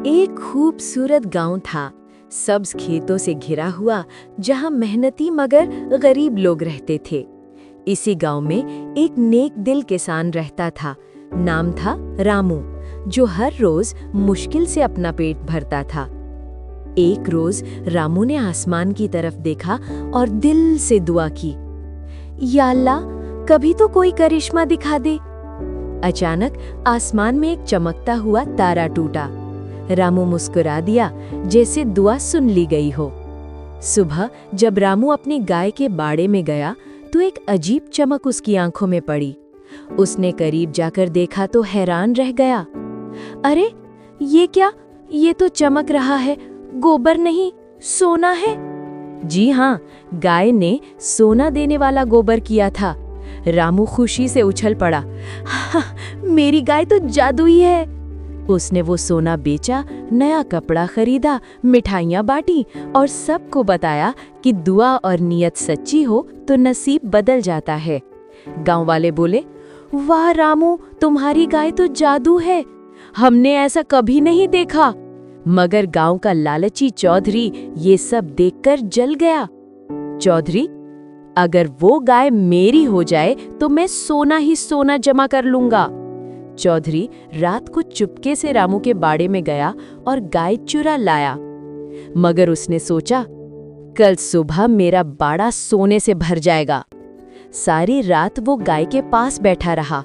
एक खूबसूरत गांव था, सब्ज खेतों से घिरा हुआ, जहां मेहनती मगर गरीब लोग रहते थे। इसी गांव में एक नेक दिल किसान रहता था। नाम था रामू, जो हर रोज मुश्किल से अपना पेट भरता था। एक रोज रामू ने आसमान की तरफ देखा और दिल से दुआ की, या अल्लाह, कभी तो कोई करिश्मा दिखा दे। अचानक आसमान में एक चमकता हुआ तारा टूटा। रामू मुस्कुरा दिया, जैसे दुआ सुन ली गई हो। सुबह जब रामू अपनी गाय के बाड़े में गया तो एक अजीब चमक उसकी आंखों में पड़ी। उसने करीब जाकर देखा तो हैरान रह गया। अरे ये क्या? ये तो चमक रहा है, गोबर नहीं, सोना है। जी हाँ, गाय ने सोना देने वाला गोबर किया था। रामू खुशी से उछल पड़ा। मेरी गाय तो जादुई है। उसने वो सोना बेचा, नया कपड़ा खरीदा, मिठाइयाँ बांटी और सबको बताया कि दुआ और नियत सच्ची हो तो नसीब बदल जाता है। गांव वाले बोले, वाह रामू, तुम्हारी गाय तो जादू है, हमने ऐसा कभी नहीं देखा। मगर गांव का लालची चौधरी ये सब देखकर जल गया। चौधरी, अगर वो गाय मेरी हो जाए तो मैं सोना ही सोना जमा कर लूंगा। चौधरी रात को चुपके से रामू के बाड़े में गया और गाय चुरा लाया। मगर उसने सोचा, कल सुबह मेरा बाड़ा सोने से भर जाएगा। सारी रात वो गाय के पास बैठा रहा।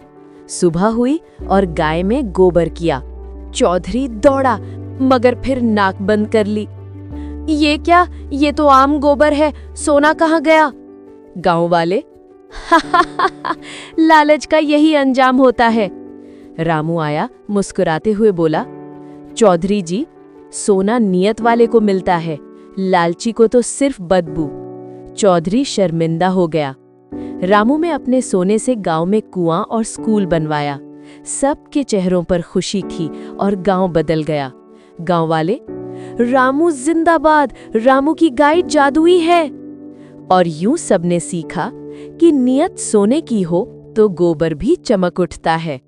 सुबह हुई और गाय में गोबर किया। चौधरी दौड़ा, मगर फिर नाक बंद कर ली। ये क्या? ये तो आम गोबर है, सोना कहाँ गया? गांव वाले, लालच का यही अंजाम होता है। रामू आया, मुस्कुराते हुए बोला, चौधरी जी, सोना नियत वाले को मिलता है, लालची को तो सिर्फ बदबू। चौधरी शर्मिंदा हो गया। रामू ने अपने सोने से गांव में कुआं और स्कूल बनवाया। सबके चेहरों पर खुशी थी और गांव बदल गया। गांव वाले, रामू जिंदाबाद, रामू की गाय जादुई है। और यूं सबने सीखा कि नियत सोने की हो तो गोबर भी चमक उठता है।